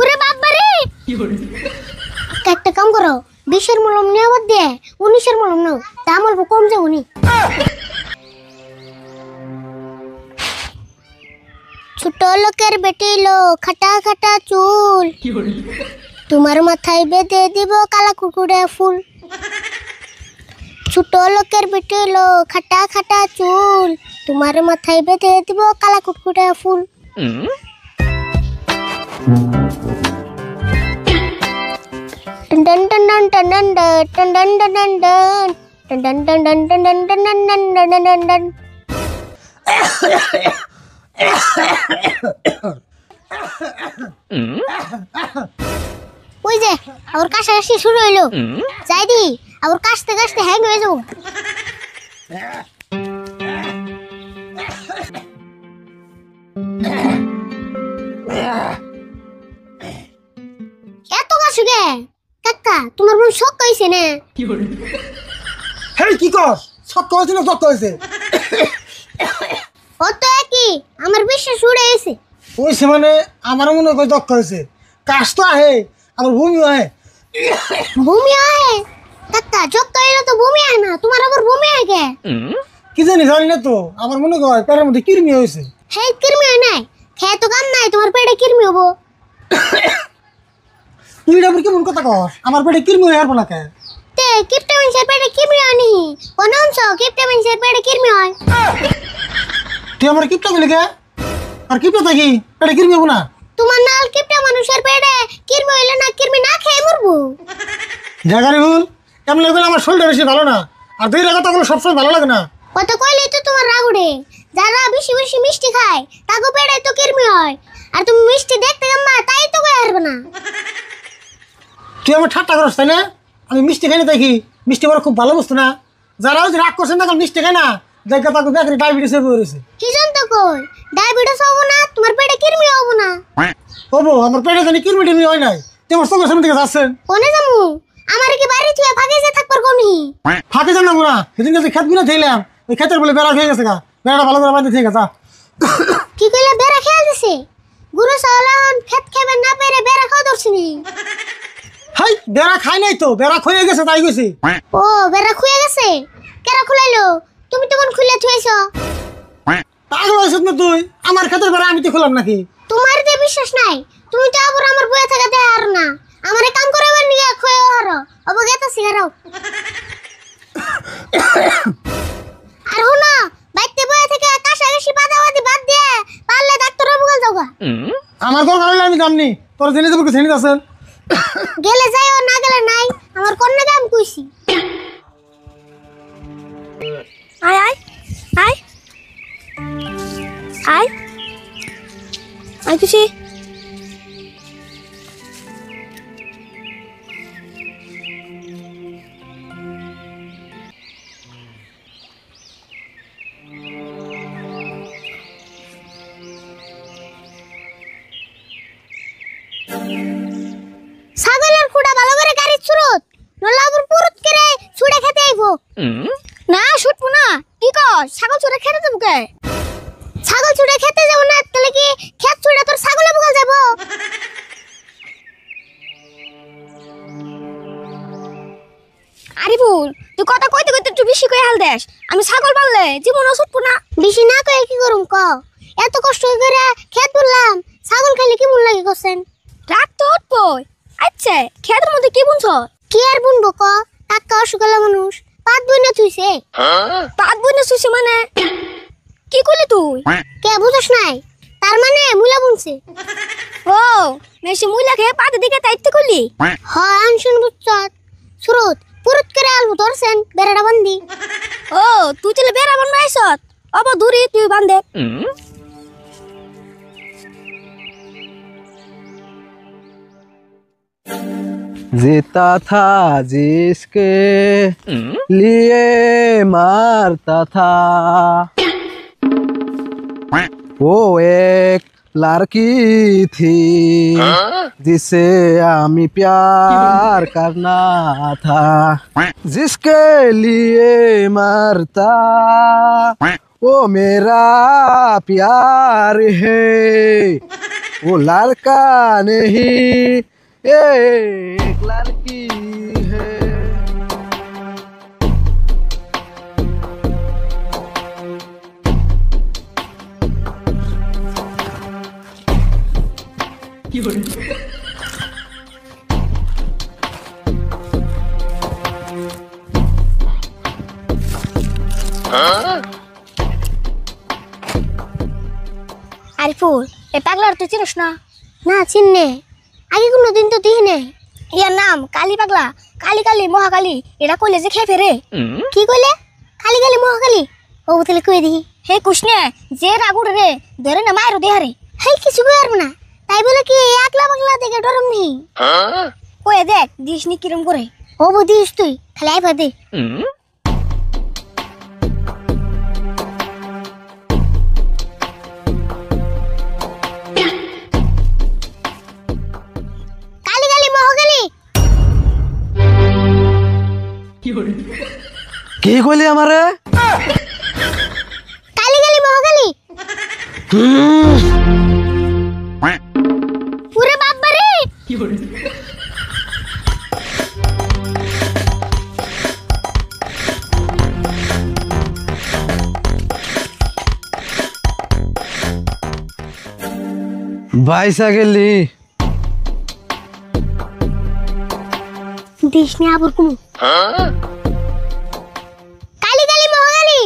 ওরে বাবা রে একটা কাম করো 20-এর মলম নিয়ে আবার দিয়ে 19-এর মলম নাও দাম অল্প কম যাও নি ছোট লোকের বেটি লো খাটা খাটা চুল তোমার মাথায় বেঁধে দিব কালা কুকুরে ফুল ছোট লোকের বেটি লো খাটা খাটা চুল তোমার মাথায় বেঁধে দিব কালা কুকুরে ফুল ওই যে আমার কাশাকাশি শুরু হইলো যাই দি আমার কাশতে কাশতে হ্যাং হয়ে যাবো এত কাশুগে কাকা তোমার মন শক কইছে না হেই কি কস শক কইছে না শক কইছে কত কি আমার বিশ্বাস উড়ে গেছে ওইছে মানে আমার মনে কই দক্ষ হইছে কাশ তো আহে আমার ভূমি আহে ভূমি আহে কাকা জক কইলো তো ভূমি আহে না তোমার আবার ভূমি আহে কে কি জানি না তো আমার মনে কয় পেটের মধ্যে কিরমি হইছে হেই কিরমি হয় নাই খেয়ে তো কাম নাই তোমার পেটে কিরমি হবো তুই এটা কেমন কথা কস আমার পেটে কিরমি হয়ে আসবো না কে তে কিপটা মানুষের পেটে কিরমি আনি কোন অংশ কিপটা মানুষের পেটে কিরমি হয় তুই আমার কিপটা বলি কে আর কিপটা থাকি পেটে কিরমি হবো না তোমার নাল কিপটা মানুষের পেটে কিরমি হইলে না কিরমি না খেয়ে মরবো জাগারি ভুল কেমন লাগবে আমার শরীরটা বেশি ভালো না আর দুই কথাগুলো সবসময় ভালো লাগে না কত কইলেই তো তোমার রাগ উঠে যারা বেশি বেশি মিষ্টি খায় তাকে পেটে তো কিরমি হয় আর তুমি মিষ্টি দেখতে গাম্মা তাই তো কই হারবে না তুই আমার ঠাট্টা করছ তাই না আমি মিষ্টি খাই না দেখি মিষ্টি বড় খুব ভালো বস্তু না যারা ওই রাগ করছেন না মিষ্টি খায় না দেখা তাকে দেখে ডায়াবেটিস হয়ে পড়েছে কি জানতো কই ডায়াবেটিস হবো না তোমার পেটে কিরমি হবো না হবো আমার পেটে জানি কিরমি টিরমি হয় নাই তোমার চোখের সামনে থেকে যাচ্ছেন কোনে যামু আমার কি বাড়ি থুয়ে ফাঁকে যে থাকবার কোনি ফাঁকে যান না বুড়া সেদিন কাছে খেত বিনা থাইলাম ওই খেতের বলে বেড়া খেয়ে গেছে গা বেড়াটা ভালো করে বাঁধতে থেকে গেছে কি কইলা বেড়া খেয়াল দিছে গুরু সালান খেত খেবে না পেরে বেড়া খাওয়া দর্শনি হাই বেড়া খাই নাই তো বেড়া খয়ে গেছে তাই গেছি ও বেড়া খুয়ে গেছে কেরা খুলাইলো তুমি তখন খুলে থুইছো পাগল হইছিস না তুই আমার খেতের বেড়া আমি তো খুলাম নাকি তোমার যে বিশ্বাস নাই তুমি তো আবার আমার বইয়া থেকে দেয় আর না আমারে কাম করাবার নিয়ে খুয়ে হারো অবগেতা সিগারাও আর হুনা বাইতে বইয়া থেকে কাশাকাশি বাদাবাদি বাদ দিয়ে পারলে ডাক্তার অবগল যাওগা আমার কোন কারণে আমি জানি তোর জেনে যাবো জেনে আছেন গেলে যাইও না গেলে নাই আমার কোন কাম কইছি আয় আয় আয় আয় আয় খুশি ছাগলের খুঁড়া ভালো করে গাড়ি ছুরত নলাবুর পুরুত করে ছুড়ে খেতে আইবো না ছুটবো না কি কস ছাগল ছুড়ে খেতে যাবো কে ছাগল ছুড়ে খেতে যাবো না তাহলে কি খেত ছুড়ে তোর ছাগলে বগল যাবো আরে বল তুই কথা কইতে কইতে একটু বেশি কই হাল দেস আমি ছাগল পাললে জীবনও ছুটবো না বেশি না কই কি করুম ক এত কষ্ট করে খেত বললাম ছাগল খাইলে কি মন লাগে কছেন রাত তো উঠবই আচ্ছা খেতের মধ্যে কি বুনছ কি আর বুনবো ক কাকা অসুখলা মানুষ পাত বইনা থুইছে পাত বইনা থুইছে মানে কি কইলি তুই কে বুঝছ নাই তার মানে মুলা বুনছে ও মেশে মুলা খেয়ে পাত দিকে তাইতে কইলি হ্যাঁ আনশুন বুঝছত সুরত পুরুত করে আলবো ধরছেন বেড়াটা বান্ধি ও তুই চলে বেড়া বান্ধাইছত অব দূরে তুই বান্ধে जीता था जिसके लिए मारता था वो एक लड़की थी जिसे हमें प्यार करना था जिसके लिए मरता ओ मेरा प्यार है वो लड़का नहीं एक लड़की है। আরিফুল এ পাগলার তুই চিনিস না? না চিননে, আগে কোনোদিন তো দেখি নাই। ইয়ার নাম কালী পাগলা, কালী কালী মহাকালী। এটা কইলে যে খেয়ে ফেরে। কি কইলে? কালী কালী মহাকালী। ও তাহলে কই দেখি। হে কৃষ্ণে যে রাগুড়ে রে ধরে না মায়ের দেহারে। হেই কিছু কইর না, তাই বলে কি একলা পাগলা দেখে ডরম নেই? কই দেখ দিসনি কিরম করে। ও বুঝিস তুই খালি আইবা দে। কি কইলি আমারে? কালী কালী মহাকালী। পুরে বাবা রে। বাইসা গেলি দিসনি আবার কুমু। কালী কালী মহাকালী।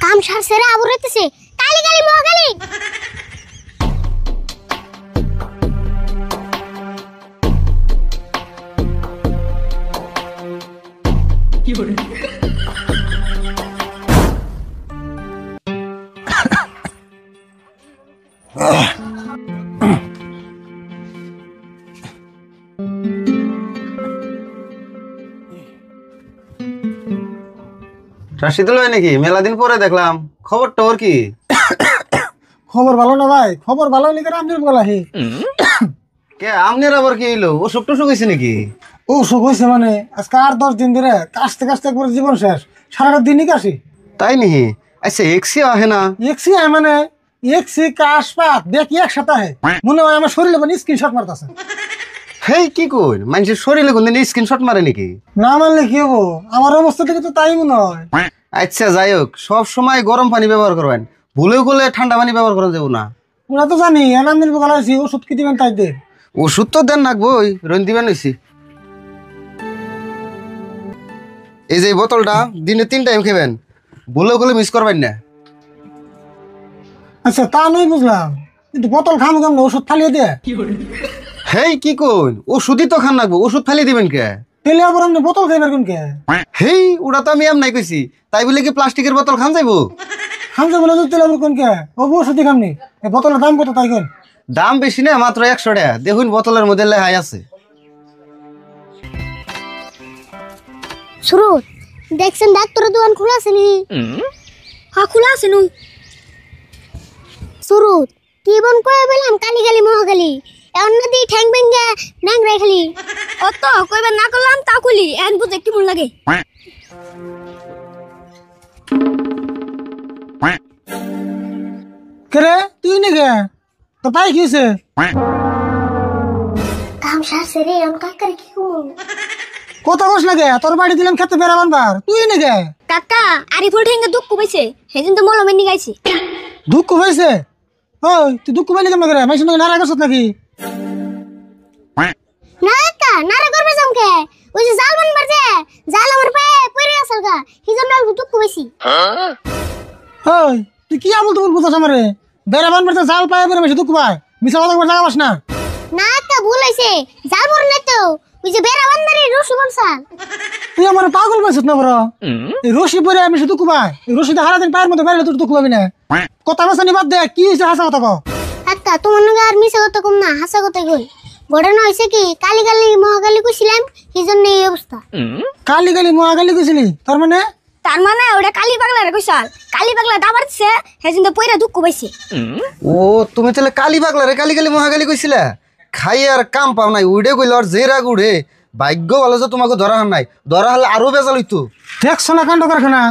কাম সারছে রে আবু রইতেছে। কালী কালী মহাকালী। রাশিদুল ভাই নাকি? মেলা দিন পরে দেখলাম, খবর টবর কি? খবর ভালো না ভাই, খবর ভালো লিখে আমি বলা হে। কে আমনের আবার কি হইলো? অসুখ টসুখ হয়েছে নাকি? ও সুখ হয়েছে মানে আজকে 8-10 দিন ধরে কাশতে কাশতে একবার জীবন শেষ। সারাটা দিনই কাশি। তাই নিহি? আচ্ছা এক্সি আহে না? এক্সি আয় মানে এক্সি কাশ পাত দেখি একসাথে আহে। মনে হয় আমার শরীরে মানে স্ক্রিনশট মারতাছে। হেই কি কই, মানুষের শরীরে কোনদিন স্ক্রিনশট মারে নাকি? না মারলে কি হবো, আমার অবস্থা থেকে তো তাই মনে হয়। আচ্ছা যাই হোক, সব সময় গরম পানি ব্যবহার করবেন, ভুলেও করলে ঠান্ডা পানি ব্যবহার করা যাবো না। ওরা তো জানি এনামদিন বলা হয়েছি ওষুধ কি দিবেন তাই দে। ওষুধ তো দেন রাখবোই, রন দিবেন হয়েছি। এই যে বোতলটা দিনে 3 টাইম খাবেন, ভুলেও করলে মিস করবেন না। আচ্ছা তা নয় বুঝলাম, কিন্তু বোতল খামো কেমন, ওষুধ ফালিয়ে দে। হেই কি কই, ওষুধই তো খান রাখবো, ওষুধ ফালিয়ে দিবেন কে? তেলে আবার আপনি বোতল খাইবার কোন কে? হেই ওটা তো আমি এম নাই কইছি, তাই বলে কি প্লাস্টিকের বোতল খান যাইবো? খামছে বলে তেলে আবার কোন কে? ও ওষুধই খামনি। এই বোতলের দাম কত তাই কেন? দাম বেশি না, মাত্র 100 টাকা। দেখুন বোতলের মধ্যে লেহাই আছে। সুরত দেখছেন ডাক্তারের দোকান খোলা আছে নি? হ্যাঁ খোলা আছে নু। সুরত কি বন কয়ে বললাম কালী কালী মহাকালী, এখন নদী ঠ্যাং ভেঙ্গে ন্যাংরাই খালি। অত কইবার না করলাম তা খুলি এখন বুঝে কি মন লাগে। কে রে তুই নাকি? তো পাই কি হয়েছে? কাম সারছে রে, এখন কাকারে কি কমু? কত কষ্ট লাগে, তোর বাড়ি দিলাম খেতে বেড়া বানবার, তুই নাকি? কাকা আরিফুল ঠেঙ্গে দুঃখ পাইছে, সেদিন তো মলমে নিয়ে গাইছে। দুঃখ হয়েছে? ওই তুই দুঃখ পাইলি কেমন করে? মাইসের নাকি নারা করছত নাকি? না কাকা নারা করবে জমকে, ওই যে জাল বানবার যে জাল আমার পায়ে পড়ে আসল গা, হিজন ডাল দুঃখ পাইছি। ওই তুই কি আমল তুমি বুঝাস আমারে? বেড়া বানবার তো জাল পায় বেড়ে বেশি দুঃখ পায়, মিশা কথা করে জাগাবাস না। না কাকা ভুল হইছে, জাল বড় না তো, ওই যে বেড়া বান্দারে রসি বলছাল। তুই আমার পাগল পাইছিস না বড়? এই রশি পরে আমি শুধু কুবাই, এই রশিতে হারাদিন পায়ের মধ্যে বেড়ে তুই দুঃখ পাবি না। কথা বাসানি বাদ দে, কি হয়েছে হাসা কথা কো। কাকা তোমার নাকি আর মিশা কথা কম না, হাসা কথা কই। ঘটনা হয়েছে কি কালী কালী মহাকালী কইছিলাম, সেই জন্য এই অবস্থা। কালি কালি মহাকালি কইছিলি, তার মানে? তার মানে ওটা কালী পাগলারে কইছাল, কালী পাগলা দাবার দিছে, সেদিন তো পয়রা দুঃখ পাইছে। ও তুমি তাহলে কালী পাগলা রে কালী কালী মহাকালী কইছিলা? খাই আর কাম পাও নাই, উড়ে কইল আর যে রাগ উড়ে। ভাগ্য ভালো যে তোমাকে ধরা হার নাই, ধরা হলে আরো বেজাল হইতো। দেখছো না কাণ্ড কারখানা?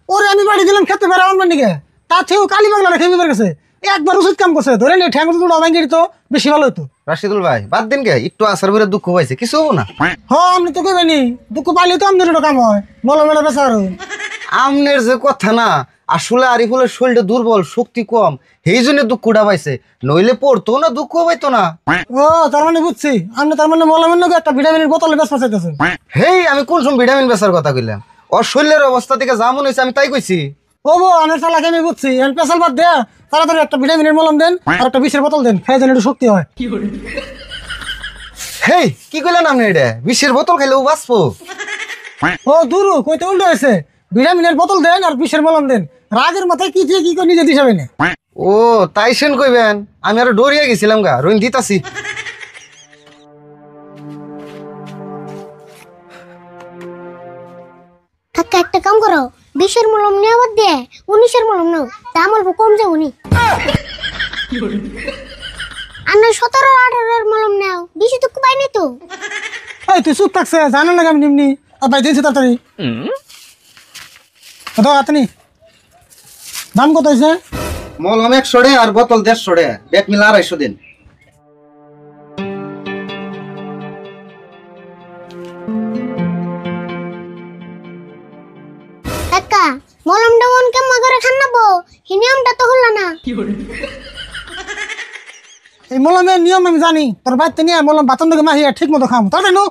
ওরে আমি বাড়ি দিলাম খেতে পারে আমার নিকে, তার থেকেও কালী বাংলা রেখে বের গেছে। একবার উচিত কাম করছে, ধরে নিয়ে ঠ্যাং দুটো ভাঙি দিত, বেশি ভালো হতো। রাশিদুল ভাই বাদ দিন কে, একটু আসার পরে দুঃখ পাইছে, কিছু হবো না। আপনি তো কইবেনি, দুঃখ পাইলে তো আমাদের কাম হয়, বলো মেলা বেচার। আমনের যে কথা না, আসলে আরিফুলের শরীরটা দুর্বল, শক্তি কম, সেই জন্য দুঃখটা পাইছে, নইলে পড়তো না, দুঃখ পাইতো না। ও তার মানে বুঝছি, আপনি তার মানে মলামের নাকি একটা ভিটামিনের বোতলে বেশ চাইতেছেন। হেই আমি কোন সময় ভিটামিন বেচার কথা কইলাম? ওর শরীরের অবস্থা থেকে যা মনে হয়েছে আমি তাই কইছি। ও বো আমার চালাকে আমি বুঝছি, এখন পেশাল বাদ দেয়া তাড়াতাড়ি একটা ভিটামিনের মলম দেন আর একটা বিষের বোতল দেন, খাই যেন একটু শক্তি হয়। হেই কি কইলেন আপনি? এটা বিষের বোতল খাইলেও বাঁচবো? ও দূর কইতে উল্টো হয়েছে, ভিটামিনের বোতল দেন আর বিষের মলম দেন। রাগের মাথায় কি দিয়ে কি করে নিজে দিশাবে না। ও তাই সেন কইবেন, আমি আরো ডরিয়া গেছিলাম গা, রইন দিতাছি। কাকা একটা কাম করো, 20-এর মলম নেওয়া বাদ দিয়ে 19-এর মলম নাও, দাম অল্প কম যাবো নি। আর 17-18-এর মলম নাও, বেশি তো পাইনি তো। এই তুই চুপ থাকছে, জানেন না আমি নিমনি আর ভাই দিয়েছি তাড়াতাড়ি আপনি। দাম কত হয়েছে? মলম 100 টাকা আর বোতল 150 টাকা, ব্যাগ মিলা 250 দিন। কাকা মলমটা মন কেমন করে খান নাবো, এই নিয়মটা তো হলো না। এই মলমের নিয়ম আমি জানি, তোর বাড়িতে নিয়ে মলম বাতন থেকে মাহিয়া ঠিক মতো খাম, তাই না?